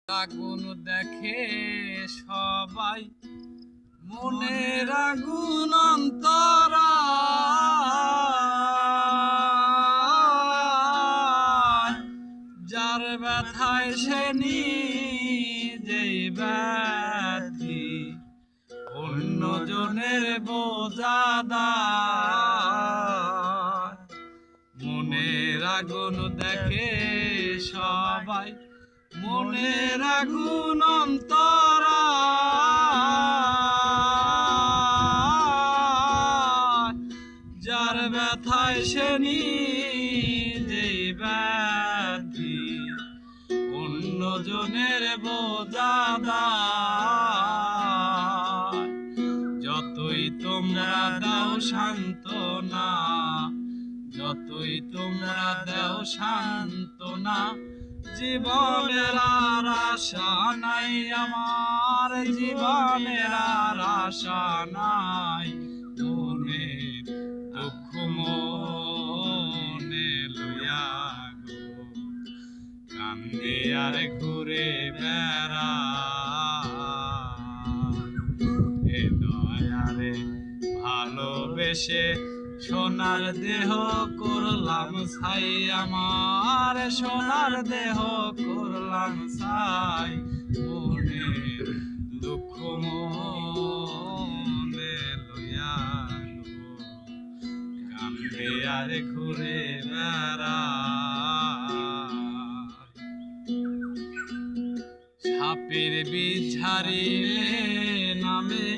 আগুন দেখে সবাই, মনের আগুন অন্তরা, যার ব্যথায় সে নিজেই ব্যথি, অন্যজনের বোঝাদার। মনের আগুন দেখে সবাই, মনের আগুন অন্তরা, যার ব্যথায় সে নিজেই ব্যথি, অন্যজনের বোঝাদার। যতই তোমরা দাও সান্ত্বনা, যতই তোমরা দাও সান্ত্বনা, জীবনের আর আশা নাই আমার, জীবনের আর আশা নাই। মনের দুঃখ মনে লইয়া গো, কান্দে আর ঘুরে বেড়াই। এ দয়ারে ভালোবেসে সোনার দেহ করলাম ছাই, আমার সোনার দেহ করলাম ছাই। মনের দুঃখ মনে লইয়া গো, কান্দে আর ঘুরে বেড়াই। সাপের বিষ ঝাড়িলে নামে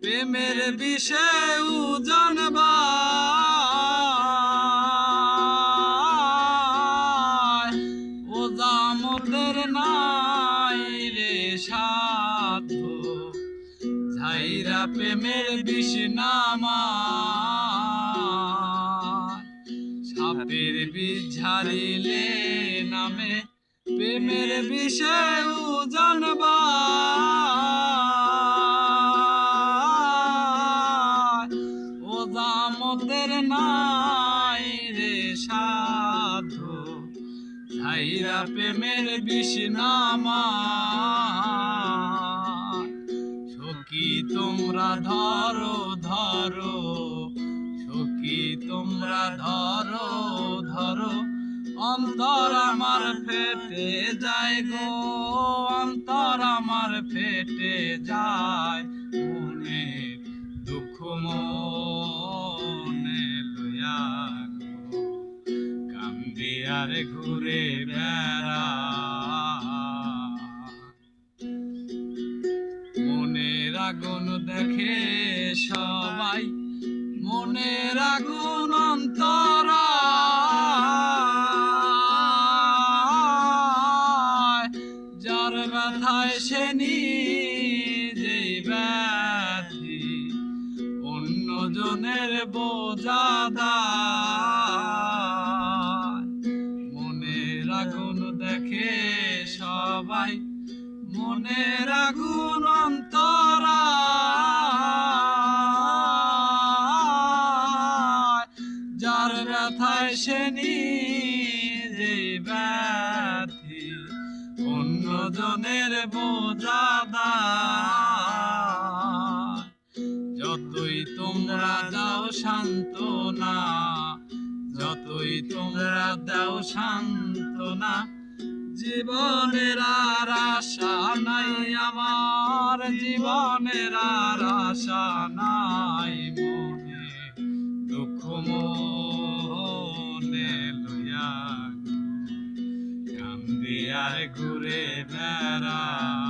প্রেমের বিষে ওজন বায়, ওজামতের নাই রে সাধ্য, ঝাইরা প্রেমের বিষ নামায়। সাপের বিষ ঝাড়িলে নামে প্রেমের বিষে ওজন বায়, ওজামতের নাই রে সাধ্য, ঝাইরা প্রেমের বিষ নামায়। সখী তোমরা ধরো ধরো, সখী তোমরা ধরো ধরো, অন্তর আমার ফেটে যায় গো, অন্তর আমার ফেটে যায়। মনের দুঃখ মনে লইয়া গো, কান্দি আর ঘুরে বেড়াই। মনের আগুন দেখে সবাই, মনের আগুন অন্তরা, যার ব্যথায় সে নিজেই ব্যথি, অন্যজনের বোঝাদার। মনের আগুন দেখে সবাই, মনের আগুন অন্তরা, যার ব্যথায় সে নিজেই ব্যথি, অন্যজনের বোঝাদার। যতই তোমরা দাও সান্ত্বনা, যতই তোমরা দাও সান্ত্বনা, জীবনের আর আশা নাই আমার, জীবনের আর আশা নাই। মনে দুঃখ মনে লইয়া গো, কান্দি আর ঘুরে বেড়াই।